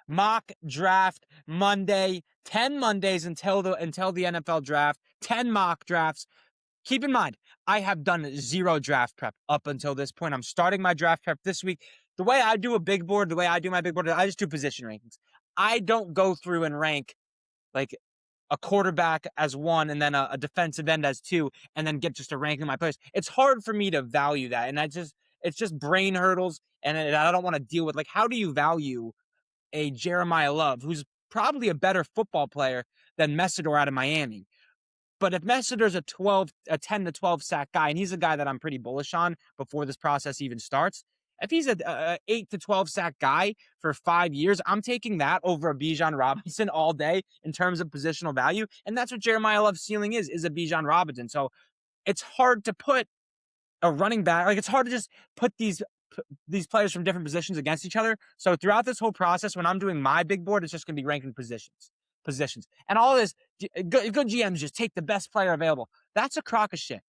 mock draft Monday, 10 Mondays until the NFL draft, 10 mock drafts. Keep in mind, I have done zero draft prep up until this point. I'm starting my draft prep this week. The way I do a big board, the way I do my big board, I just do position rankings. I don't go through and rank like a quarterback as one and then a defensive end as two and then get just a ranking of my players. It's hard for me to value that. And it's just brain hurdles. And I don't want to deal with, like, how do you value a Jeremiah Love, who's probably a better football player than Messidor out of Miami? But if Messidor's a 10 to 12 sack guy, and he's a guy that I'm pretty bullish on before this process even starts, if he's a 8 to 12 sack guy for 5 years, I'm taking that over a Bijan Robinson all day in terms of positional value. And that's what Jeremiah Love's ceiling is a Bijan Robinson. So it's hard to put a running back, like, it's hard to just put these players from different positions against each other. So throughout this whole process, when I'm doing my big board, it's just going to be ranking positions. And all this, good GMs just take the best player available. That's a crock of shit.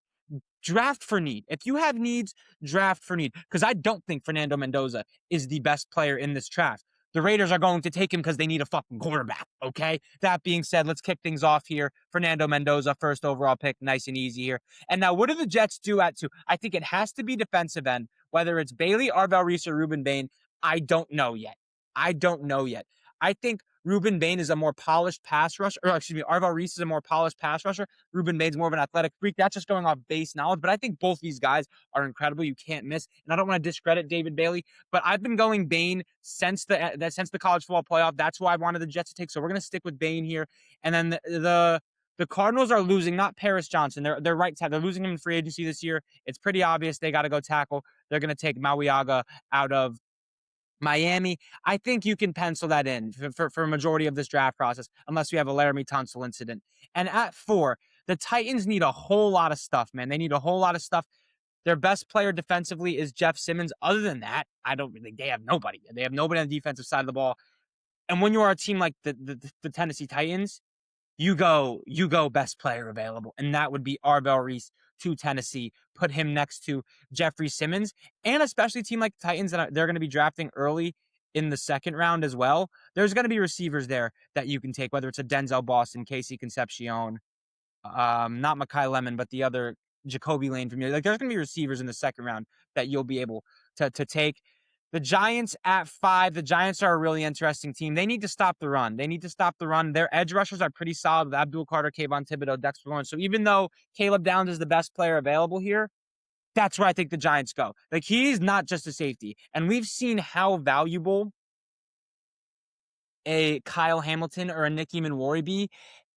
Draft for need. If you have needs, draft for need. Because I don't think Fernando Mendoza is the best player in this draft. The Raiders are going to take him because they need a fucking quarterback, okay? That being said, let's kick things off here. Fernando Mendoza, first overall pick, nice and easy here. And now, what do the Jets do at 2? I think it has to be defensive end, whether it's Bailey, Arvell Reese, or Ruben Bain. I don't know yet. I think Ruben Bain is a more polished pass rusher, or excuse me, Arvell Reese is a more polished pass rusher. Ruben Bain's more of an athletic freak. That's just going off base knowledge, but I think both these guys are incredible. You can't miss. And I don't want to discredit David Bailey, but I've been going Bain since the college football playoff. That's why I wanted the Jets to take. So we're going to stick with Bain here. And then the Cardinals are losing, not Paris Johnson. They're right side. They're losing him in free agency this year. It's pretty obvious they got to go tackle. They're going to take Mauiaga out of Miami. I think you can pencil that in for a majority of this draft process, unless we have a Laramie Tunsil incident. And at 4, the Titans need a whole lot of stuff, man. They need a whole lot of stuff. Their best player defensively is Jeff Simmons. Other than that, they have nobody. They have nobody on the defensive side of the ball. And when you are a team like the Tennessee Titans, you go best player available. And that would be Arvell Reese to Tennessee. Put him next to Jeffrey Simmons, and especially a team like the Titans that they're going to be drafting early in the second round as well. There's going to be receivers there that you can take, whether it's a Denzel Boston, Casey Concepcion, not Makai Lemon, but the other Jacoby Lane from here. Like, there's going to be receivers in the second round that you'll be able to take. The Giants at 5. The Giants are a really interesting team. They need to stop the run. Their edge rushers are pretty solid with Abdul Carter, Kayvon Thibodeau, Dexter Lawrence. So even though Caleb Downs is the best player available here, that's where I think the Giants go. Like, he's not just a safety. And we've seen how valuable a Kyle Hamilton or a Nicky Manwari be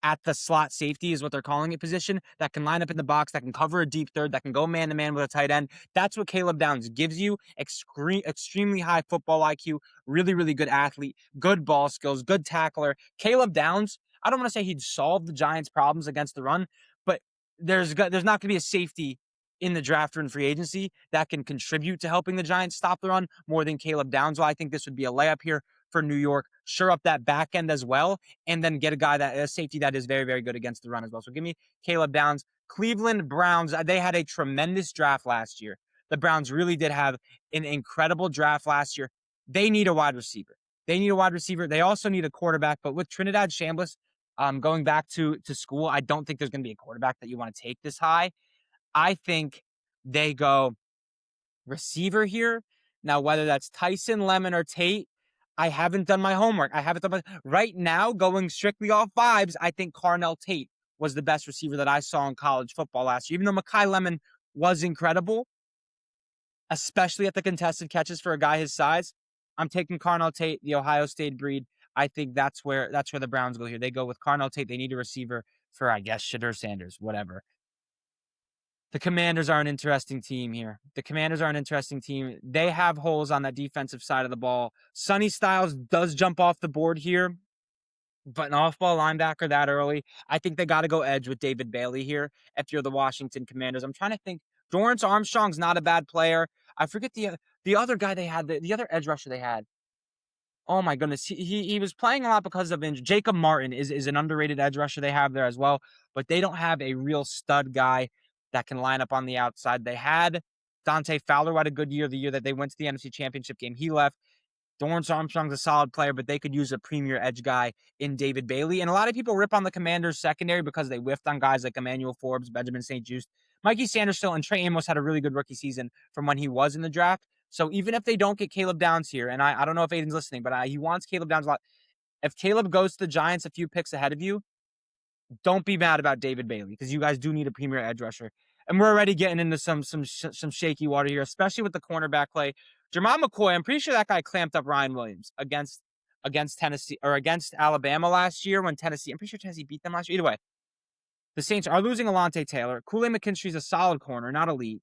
at the slot safety, is what they're calling it, position, that can line up in the box, that can cover a deep third, that can go man-to-man with a tight end. That's what Caleb Downs gives you. Extremely high football IQ, really, really good athlete, good ball skills, good tackler. Caleb Downs, I don't want to say he'd solve the Giants' problems against the run, but there's not going to be a safety in the draft or in free agency that can contribute to helping the Giants stop the run more than Caleb Downs. Well, I think this would be a layup here for New York. Shore up that back end as well, and then get a safety that is very, very good against the run as well. So give me Caleb Downs. Cleveland Browns, they had a tremendous draft last year. The Browns really did have an incredible draft last year. They need a wide receiver. They also need a quarterback, but with Trinidad Chambliss going back to school, I don't think there's going to be a quarterback that you want to take this high. I think they go receiver here. Now, whether that's Tyson, Lemon, or Tate, I haven't done my homework. Right now, going strictly off vibes, I think Carnell Tate was the best receiver that I saw in college football last year. Even though Makai Lemon was incredible, especially at the contested catches for a guy his size, I'm taking Carnell Tate, the Ohio State breed. I think that's where the Browns go here. They go with Carnell Tate. They need a receiver for, I guess, Shadur Sanders, whatever. The Commanders are an interesting team here. They have holes on that defensive side of the ball. Sonny Styles does jump off the board here, but an off-ball linebacker that early, I think they got to go edge with David Bailey here if you're the Washington Commanders. I'm trying to think. Dorrance Armstrong's not a bad player. I forget the other guy they had, the other edge rusher they had. Oh my goodness, he was playing a lot because of injury. Jacob Martin is an underrated edge rusher they have there as well, but they don't have a real stud guy that can line up on the outside. They had Dante Fowler, who had a good year the year that they went to the NFC Championship game. He left. Dorrance Armstrong's a solid player, but they could use a premier edge guy in David Bailey. And a lot of people rip on the Commanders secondary because they whiffed on guys like Emmanuel Forbes, Benjamin St-Juste. Mikey Sanderson and Trey Amos had a really good rookie season from when he was in the draft. So even if they don't get Caleb Downs here, and I don't know if Aiden's listening, but he wants Caleb Downs a lot. If Caleb goes to the Giants a few picks ahead of you, don't be mad about David Bailey because you guys do need a premier edge rusher. And we're already getting into some shaky water here, especially with the cornerback play. Jamal McCoy, I'm pretty sure that guy clamped up Ryan Williams against Tennessee or against Alabama last year when Tennessee. I'm pretty sure Tennessee beat them last year. Either way, the Saints are losing Alante Taylor. Kool-Aid McKinstry's a solid corner, not elite.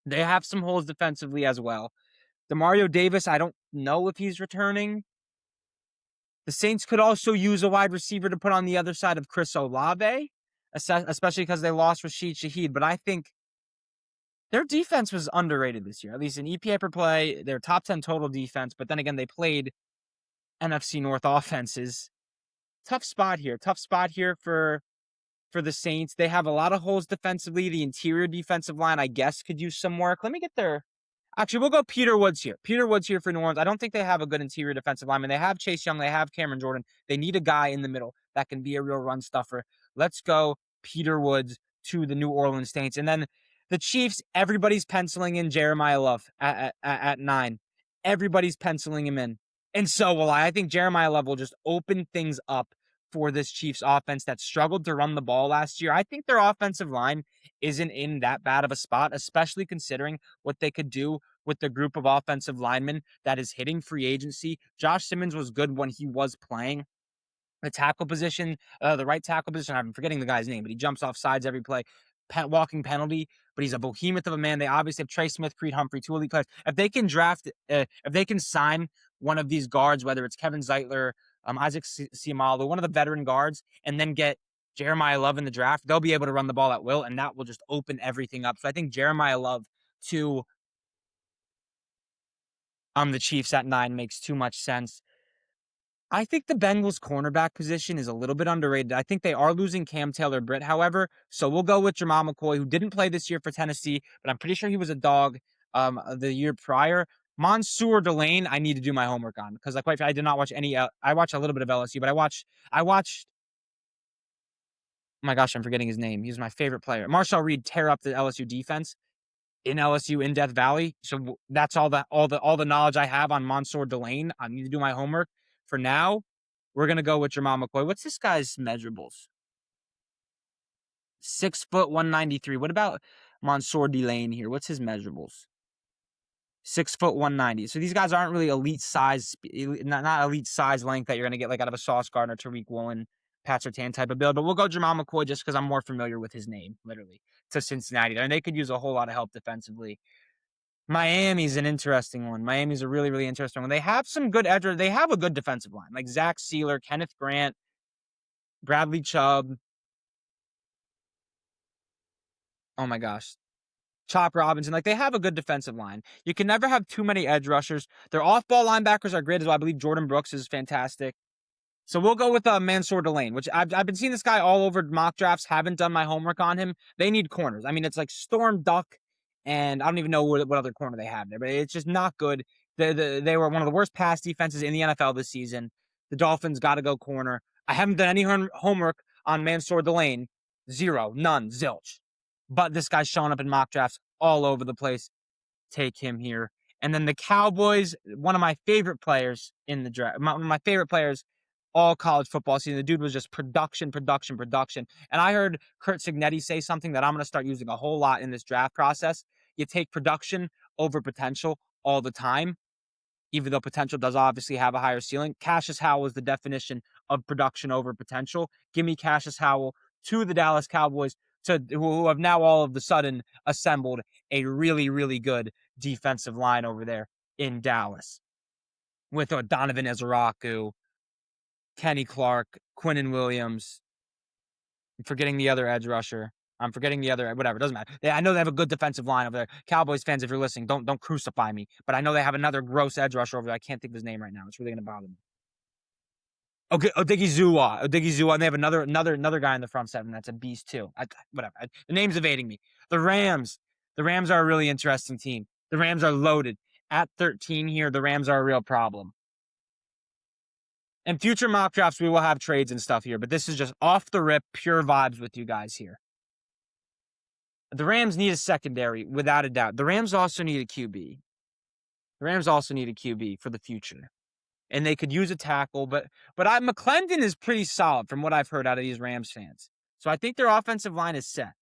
They have some holes defensively as well. Demario Davis, I don't know if he's returning. The Saints could also use a wide receiver to put on the other side of Chris Olave, especially because they lost Rashid Shaheed. But I think their defense was underrated this year, at least in EPA per play. They're top 10 total defense, but then again, they played NFC North offenses. Tough spot here for the Saints. They have a lot of holes defensively. The interior defensive line, I guess, could use some work. Let me get their... Actually, we'll go Peter Woods here. Peter Woods here for New Orleans. I don't think they have a good interior defensive lineman. They have Chase Young. They have Cameron Jordan. They need a guy in the middle that can be a real run stuffer. Let's go Peter Woods to the New Orleans Saints. And then the Chiefs, everybody's penciling in Jeremiah Love at 9. Everybody's penciling him in. And so will I. I think Jeremiah Love will just open things up for this Chiefs offense that struggled to run the ball last year. I think their offensive line isn't in that bad of a spot, especially considering what they could do with the group of offensive linemen that is hitting free agency. Josh Simmons was good when he was playing. The tackle position, the right tackle position, I'm forgetting the guy's name, but he jumps off sides every play. Walking penalty, but he's a behemoth of a man. They obviously have Trey Smith, Creed Humphrey, 2 elite players. If they can if they can sign one of these guards, whether it's Kevin Zeitler, Isaac Siamalo, one of the veteran guards, and then get Jeremiah Love in the draft, they'll be able to run the ball at will, and that will just open everything up. So I think Jeremiah Love to the Chiefs at 9 makes too much sense. I think the Bengals cornerback position is a little bit underrated. I think they are losing Cam Taylor-Britt, however. So we'll go with Jamal McCoy, who didn't play this year for Tennessee, but I'm pretty sure he was a dog the year prior. Mansour Delane, I need to do my homework on because I did not watch any. I watched a little bit of LSU, but I watched. Oh my gosh, I'm forgetting his name. He was my favorite player. Marshall Reed tear up the LSU defense in LSU in Death Valley. So that's all the knowledge I have on Mansour Delane. I need to do my homework. For now, we're gonna go with Jamal McCoy. What's this guy's measurables? 6 foot 193. What about Mansour Delane here? What's his measurables? 6 foot 190. So these guys aren't really elite size, not elite size length that you're gonna get like out of a Sauce Gardner, Tariq Woolen, Pat Surtain type of build. But we'll go Jamal McCoy just because I'm more familiar with his name, literally, to Cincinnati. And they could use a whole lot of help defensively. Miami's an interesting one. Miami's a really, really interesting one. They have some good edge. They have a good defensive line, like Zach Sealer, Kenneth Grant, Bradley Chubb. Oh my gosh. Chop Robinson. Like, they have a good defensive line. You can never have too many edge rushers. Their off-ball linebackers are great as well. I believe Jordan Brooks is fantastic. So we'll go with Mansour Delane, which I've been seeing this guy all over mock drafts. Haven't done my homework on him. They need corners. I mean, it's like Storm Duck, and I don't even know what other corner they have there, but it's just not good. They were one of the worst pass defenses in the NFL this season. The Dolphins got to go corner. I haven't done any homework on Mansour Delane. Zero. None. Zilch. But this guy's showing up in mock drafts all over the place. Take him here. And then the Cowboys, one of my favorite players in the draft, one of my favorite players all college football season. The dude was just production. And I heard Kurt Signetti say something that I'm going to start using a whole lot in this draft process. You take production over potential all the time, even though potential does obviously have a higher ceiling. Cassius Howell is the definition of production over potential. Give me Cassius Howell to the Dallas Cowboys, who have now all of a sudden assembled a really, really good defensive line over there in Dallas with Donovan Ezraku, Kenny Clark, Quinnen Williams. I'm forgetting the other edge rusher. I'm forgetting the other, whatever, doesn't matter. I know they have a good defensive line over there. Cowboys fans, if you're listening, don't crucify me. But I know they have another gross edge rusher over there. I can't think of his name right now. It's really gonna bother me. Okay, Odigizua, and they have another guy in the front seven that's a beast too. Whatever. The name's evading me. The Rams are a really interesting team. The Rams are loaded at 13 here. The Rams are a real problem. And future mock drafts, we will have trades and stuff here, but this is just off the rip, pure vibes with you guys here. The Rams need a secondary, without a doubt. The Rams also need a QB. The Rams also need a QB for the future. And they could use a tackle, but McClendon is pretty solid from what I've heard out of these Rams fans. So I think their offensive line is set.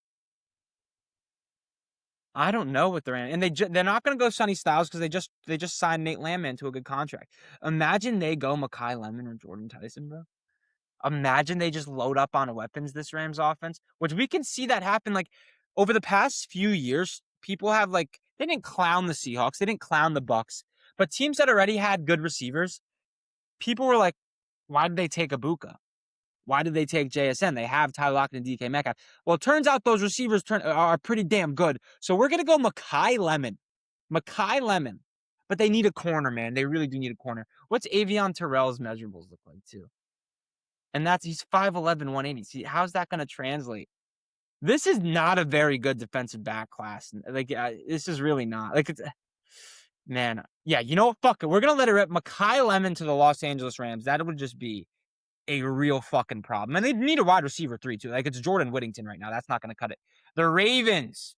I don't know what they're not going to go Sonny Styles because they just signed Nate Landman to a good contract. Imagine they go Mekhi Lemon or Jordan Tyson, bro. Imagine they just load up on weapons this Rams offense, which we can see that happen. Like over the past few years, people have they didn't clown the Seahawks, they didn't clown the Bucks, but teams that already had good receivers, people were like, why did they take Ibuka? Why did they take JSN? They have Tyler Lockett and DK Metcalf. Well, it turns out those receivers are pretty damn good. So we're going to go Mekhi Lemon. Mekhi Lemon. But they need a corner, man. They really do need a corner. What's Avion Terrell's measurables look like, too? And he's 5'11", 180. See, how's that going to translate? This is not a very good defensive back class. This is really not. Man. Yeah, you know what? Fuck it. We're going to let it rip. Mekhi Lemon to the Los Angeles Rams. That would just be a real fucking problem. And they need a wide receiver 3, too. It's Jordan Whittington right now. That's not going to cut it. The Ravens.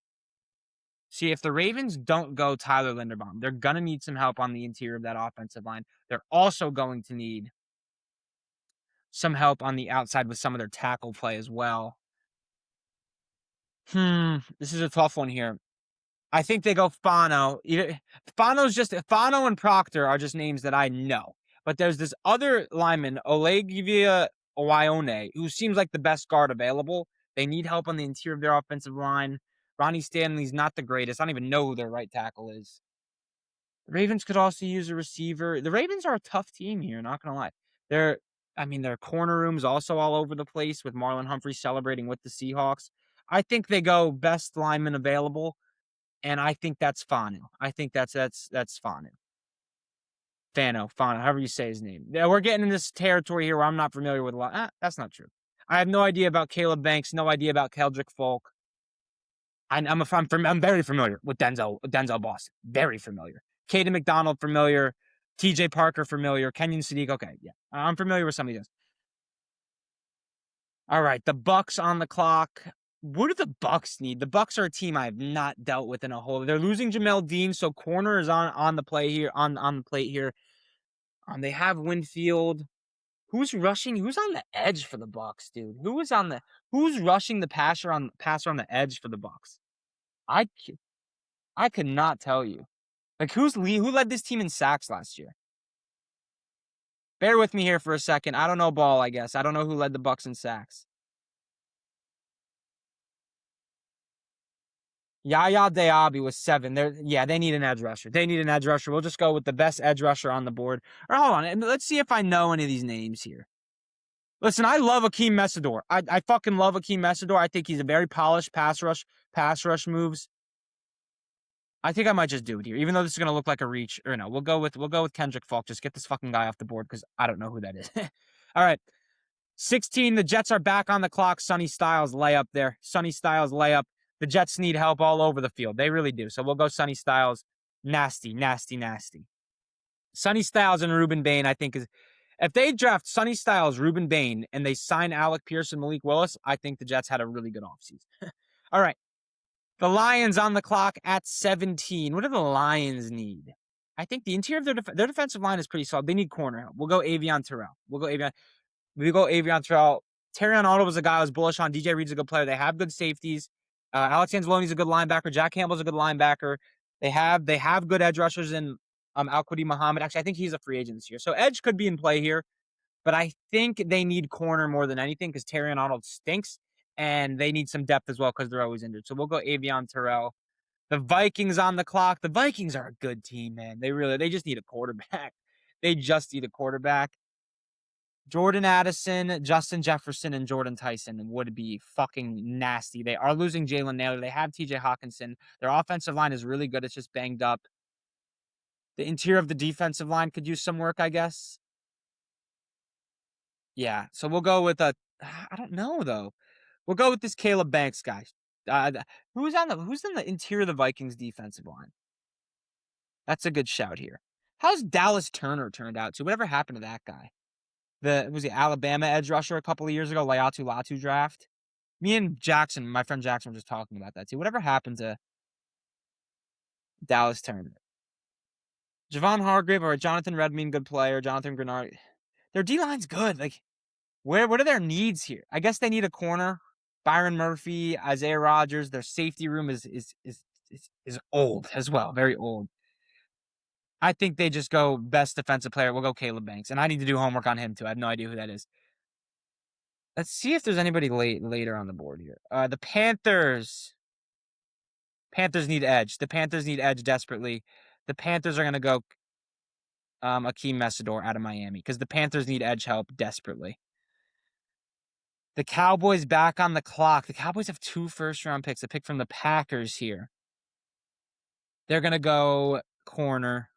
See, if the Ravens don't go Tyler Linderbaum, they're going to need some help on the interior of that offensive line. They're also going to need some help on the outside with some of their tackle play as well. This is a tough one here. I think they go Fano. Fano and Proctor are just names that I know. But there's this other lineman, Olegivia Owaone, who seems like the best guard available. They need help on the interior of their offensive line. Ronnie Stanley's not the greatest. I don't even know who their right tackle is. The Ravens could also use a receiver. The Ravens are a tough team here, not going to lie. Their corner room's also all over the place with Marlon Humphrey celebrating with the Seahawks. I think they go best lineman available, and I think that's Fanu. I think that's Fanu. Fano, however you say his name. Yeah, we're getting in this territory here where I'm not familiar with a lot. That's not true. I have no idea about Caleb Banks, no idea about Keldrick Folk. I'm very familiar with Denzel Boston. Very familiar. Caden McDonald, familiar. TJ Parker, familiar. Kenyon Sadiq, okay, yeah. I'm familiar with some of these. All right, the Bucks on the clock. What do the Bucks need? The Bucks are a team I have not dealt with in a whole. They're losing Jamel Dean, so corner is on the play here, on the plate here. They have Winfield. Who's rushing? Who's on the edge for the Bucks, dude? Who's rushing the passer on the edge for the Bucks? I could not tell you. Who led this team in sacks last year? Bear with me here for a second. I don't know ball, I guess. I don't know who led the Bucks in sacks. Yaya Diaby was 7. They need an edge rusher. We'll just go with the best edge rusher on the board. Or hold on, let's see if I know any of these names here. Listen, I love Akeem Messidor. I fucking love Akeem Messidor. I think he's a very polished pass rush moves. I think I might just do it here, even though this is gonna look like a reach. Or no, we'll go with Kendrick Falk. Just get this fucking guy off the board because I don't know who that is. All right. 16, the Jets are back on the clock. Sonny Styles layup there. Sonny Styles layup. The Jets need help all over the field. They really do. So we'll go Sonny Styles. Nasty. Sonny Styles and Ruben Bain, I think, if they draft Sonny Styles, Ruben Bain, and they sign Alec Pierce and Malik Willis, I think the Jets had a really good offseason. All right. The Lions on the clock at 17. What do the Lions need? I think the interior of their defensive line is pretty solid. They need corner help. We'll go Avion Terrell. Terrion Arnold was a guy I was bullish on. DJ Reed's a good player. They have good safeties. Alex Anzalone's a good linebacker. Jack Campbell's a good linebacker. They have good edge rushers in Al-Quadi Muhammad. Actually, I think he's a free agent this year. So edge could be in play here. But I think they need corner more than anything because Terrion Arnold stinks. And they need some depth as well because they're always injured. So we'll go Avion Terrell. The Vikings on the clock. The Vikings are a good team, man. They just need a quarterback. They just need a quarterback. Jordan Addison, Justin Jefferson, and Jordan Tyson would be fucking nasty. They are losing Jalen Naylor. They have TJ Hawkinson. Their offensive line is really good. It's just banged up. The interior of the defensive line could use some work, I guess. Yeah, so we'll go with I don't know, though. We'll go with this Caleb Banks guy. Who's in the interior of the Vikings defensive line? That's a good shout here. How's Dallas Turner turned out to? Whatever happened to that guy? was the Alabama edge rusher a couple of years ago, Layatu Latu draft. Me and Jackson, my friend Jackson, were just talking about that too. Whatever happened to Dallas Turner? Javon Hargrave or Jonathan Redmond, good player. Jonathan Grenard. Their D line's good. Like, what are their needs here? I guess they need a corner. Byron Murphy, Isaiah Rogers. Their safety room is old as well, very old. I think they just go best defensive player. We'll go Caleb Banks, and I need to do homework on him too. I have no idea who that is. Let's see if there's anybody later on the board here. The Panthers. Panthers need edge. The Panthers need edge desperately. The Panthers are gonna go Akeem Messidor out of Miami because the Panthers need edge help desperately. The Cowboys back on the clock. The Cowboys have 2 first-round picks. A pick from the Packers here. They're gonna go corner.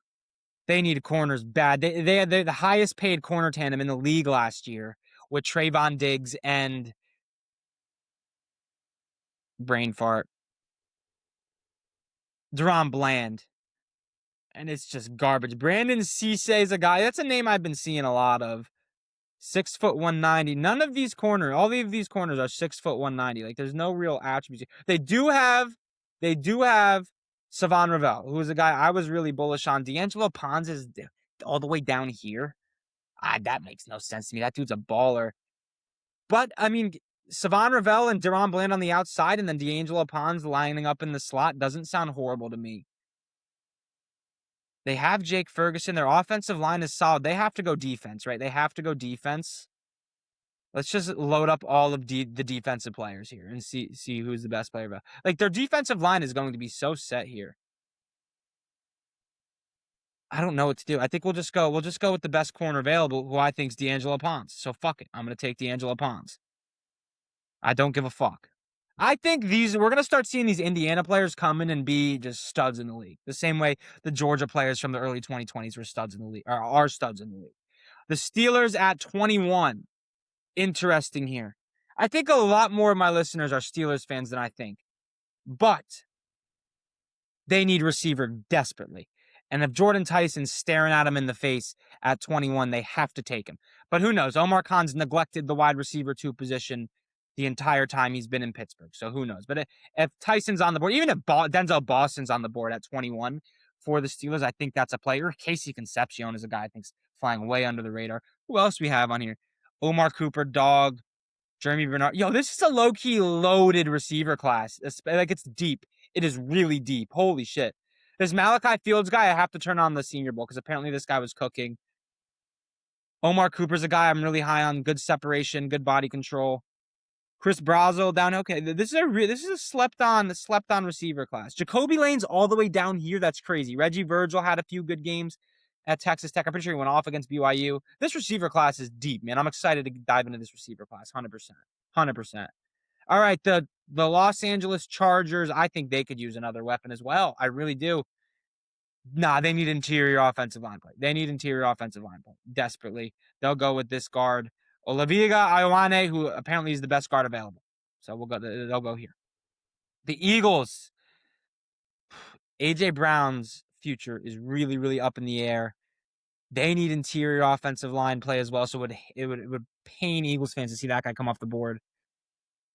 They need corners bad. They had the highest paid corner tandem in the league last year with Trayvon Diggs and brain fart. Deron Bland. And it's just garbage. Brandon Cisse is a guy. That's a name I've been seeing a lot of. 6 foot 190. None of these corners, all of these corners are 6 foot 190. Like there's no real attributes. They do have Savon Ravel, who is a guy I was really bullish on. D'Angelo Pons is all the way down here. That makes no sense to me. That dude's a baller. But I mean, Savon Ravel and Deron Bland on the outside, and then D'Angelo Pons lining up in the slot doesn't sound horrible to me. They have Jake Ferguson. Their offensive line is solid. They have to go defense, right? They have to go defense. Let's just load up all of the defensive players here and see who's the best player. Like their defensive line is going to be so set here. I don't know what to do. I think we'll just go with the best corner available, who I think is D'Angelo Pons. So fuck it. I'm gonna take D'Angelo Pons. I don't give a fuck. I think we're going to start seeing these Indiana players come in and be just studs in the league. The same way the Georgia players from the early 2020s were studs in the league, or are studs in the league. The Steelers at 21. Interesting here. I think a lot more of my listeners are Steelers fans than I think. But they need receiver desperately. And if Jordan Tyson's staring at him in the face at 21, they have to take him. But who knows? Omar Khan's neglected the wide receiver 2 position the entire time he's been in Pittsburgh. So who knows? But if Tyson's on the board, even if Denzel Boston's on the board at 21 for the Steelers, I think that's a player. Casey Concepcion is a guy I think's flying way under the radar. Who else we have on here? Omar Cooper, Dog, Jeremy Bernard. Yo, this is a low-key loaded receiver class. Like, it's deep. It is really deep. Holy shit. This Malachi Fields guy, I have to turn on the Senior Bowl because apparently this guy was cooking. Omar Cooper's a guy I'm really high on. Good separation, good body control. Chris Brazel down. Okay, this is a slept on receiver class. Jacoby Lane's all the way down here. That's crazy. Reggie Virgil had a few good games at Texas Tech. I'm pretty sure he went off against BYU. This receiver class is deep, man. I'm excited to dive into this receiver class. 100%. All right, the Los Angeles Chargers. I think they could use another weapon as well. I really do. Nah, they need interior offensive line play. Desperately. They'll go with this guard. Olaviga Ioane, who apparently is the best guard available. So they'll go here. The Eagles. AJ Brown's future is really, really up in the air. They need interior offensive line play as well. So it would pain Eagles fans to see that guy come off the board.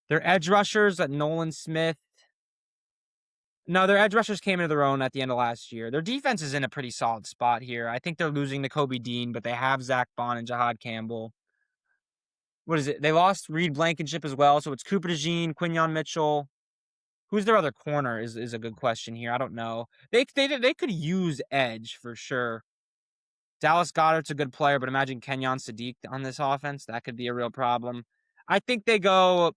Their edge rushers at Nolan Smith. No, their edge rushers came into their own at the end of last year. Their defense is in a pretty solid spot here. I think they're losing to Kobe Dean, but they have Zach Bond and Jahad Campbell. What is it? They lost Reed Blankenship as well. So it's Cooper DeJean, Quinyon Mitchell. Who's their other corner is a good question here. I don't know. They could use edge for sure. Dallas Goedert's a good player, but imagine Kenyon Sadiq on this offense. That could be a real problem. I think they go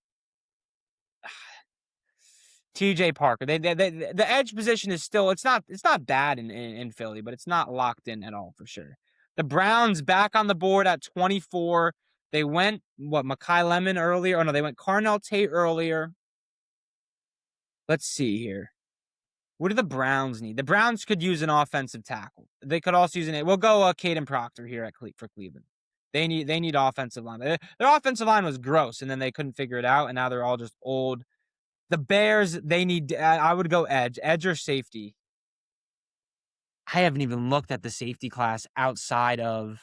TJ Parker. The edge position is still it's not bad in Philly, but it's not locked in at all for sure. The Browns back on the board at 24. They went Makai Lemon earlier. Oh no, they went Carnell Tate earlier. Let's see here. What do the Browns need? The Browns could use an offensive tackle. They could also use we'll go Caden Proctor here for Cleveland. They need offensive line. Their offensive line was gross, and then they couldn't figure it out, and now they're all just old. The Bears, they need. I would go edge or safety. I haven't even looked at the safety class outside of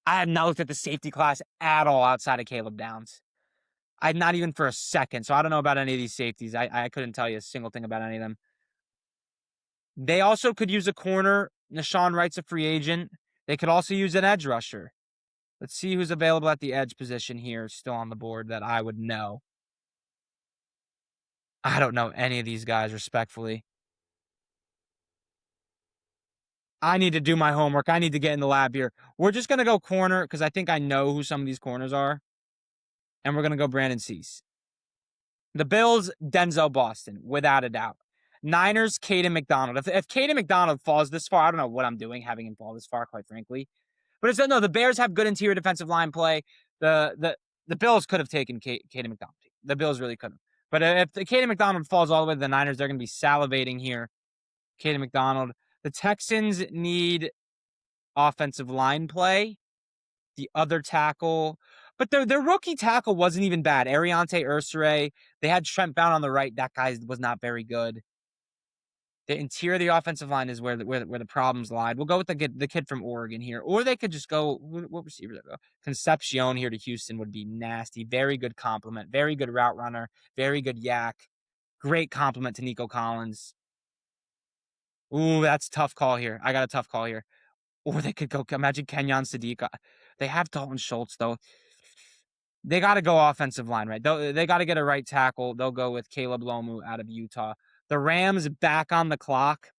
I have not looked at the safety class at all outside of Caleb Downs. I not even for a second. So I don't know about any of these safeties. I couldn't tell you a single thing about any of them. They also could use a corner. Nashawn Wright's a free agent. They could also use an edge rusher. Let's see who's available at the edge position here, still on the board that I would know. I don't know any of these guys, respectfully. I need to do my homework. I need to get in the lab here. We're just going to go corner because I think I know who some of these corners are. And we're going to go Brandon Cease. The Bills, Denzel Boston, without a doubt. Niners, Caden McDonald. If Caden McDonald falls this far, I don't know what I'm doing having him fall this far, quite frankly. But it's no, the Bears have good interior defensive line play. The Bills could have taken Caden McDonald. The Bills really couldn't. But if the Caden McDonald falls all the way to the Niners, they're going to be salivating here. Caden McDonald. The Texans need offensive line play. The other tackle, but their rookie tackle wasn't even bad. Ariante Ursere. They had Trent Brown on the right. That guy was not very good. The interior of the offensive line is where the problems lied. We'll go with the kid from Oregon here, or they could just go what receiver? Concepcion here to Houston would be nasty. Very good compliment. Very good route runner. Very good yak. Great compliment to Nico Collins. Ooh, that's a tough call here. I got a tough call here. Or they could go, imagine Kenyon Sadiq. They have Dalton Schultz, though. They got to go offensive line, right? They got to get a right tackle. They'll go with Caleb Lomu out of Utah. The Rams back on the clock.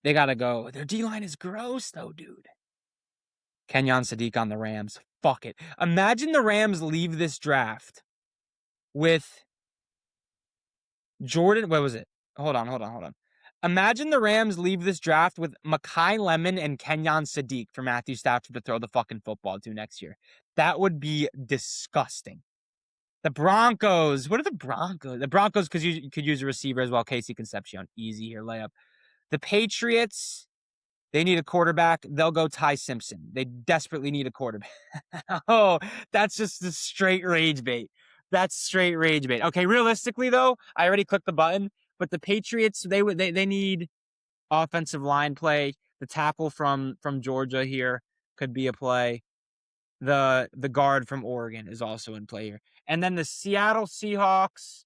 They got to go. Their D-line is gross, though, dude. Kenyon Sadiq on the Rams. Fuck it. Imagine the Rams leave this draft with Jordan. What was it? Hold on. Imagine the Rams leave this draft with Mekhi Lemon and Kenyon Sadiq for Matthew Stafford to throw the fucking football to next year. That would be disgusting. The Broncos. What are the Broncos? The Broncos could use a receiver as well. Casey Concepcion. Easy here, layup. The Patriots, they need a quarterback. They'll go Ty Simpson. They desperately need a quarterback. Oh, that's just a straight rage bait. That's straight rage bait. Okay, realistically, though, I already clicked the button. But the Patriots, they need offensive line play. The tackle from Georgia here could be a play. The guard from Oregon is also in play here. And then the Seattle Seahawks.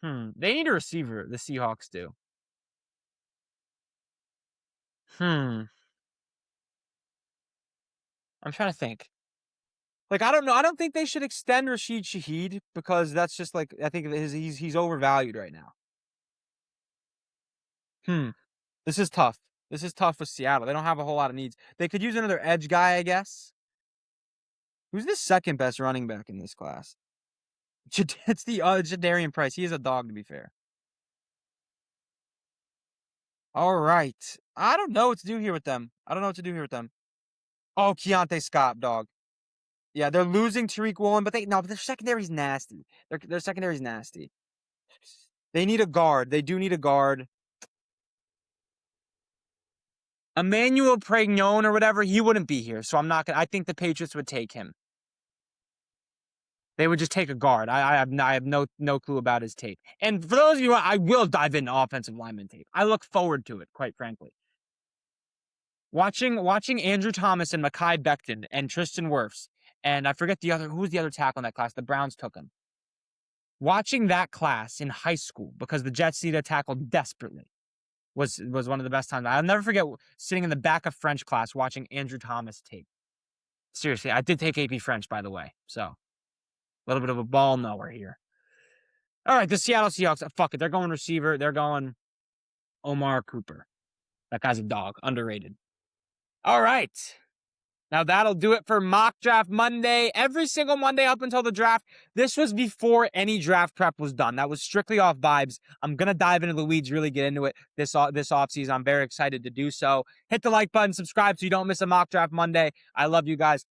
They need a receiver. The Seahawks do. I'm trying to think. Like, I don't know. I don't think they should extend Rashid Shaheed because that's just like, I think he's overvalued right now. This is tough. This is tough with Seattle. They don't have a whole lot of needs. They could use another edge guy, I guess. Who's the second best running back in this class? It's Jadarian Price. He is a dog, to be fair. All right. I don't know what to do here with them. Oh, Keontae Scott, dog. Yeah, they're losing Tariq Woolen, but their secondary's nasty. Their secondary's nasty. They need a guard. They do need a guard. Emmanuel Pregnon or whatever, he wouldn't be here. So I'm not gonna. I think the Patriots would take him. They would just take a guard. I have no clue about his tape. And for those of you, I will dive into offensive lineman tape. I look forward to it, quite frankly. Watching Andrew Thomas and Mekhi Becton and Tristan Wirfs, and I forget who's the other tackle in that class. The Browns took him. Watching that class in high school because the Jets needed a tackle desperately was one of the best times. I'll never forget sitting in the back of French class watching Andrew Thomas tape. Seriously, I did take AP French, by the way, so a little bit of a ball knower here. All right, the Seattle Seahawks. Fuck it, they're going receiver. They're going Omar Cooper. That guy's a dog, underrated. All right. Now that'll do it for Mock Draft Monday. Every single Monday up until the draft. This was before any draft prep was done. That was strictly off vibes. I'm going to dive into the weeds, really get into it this offseason. I'm very excited to do so. Hit the like button, subscribe so you don't miss a Mock Draft Monday. I love you guys.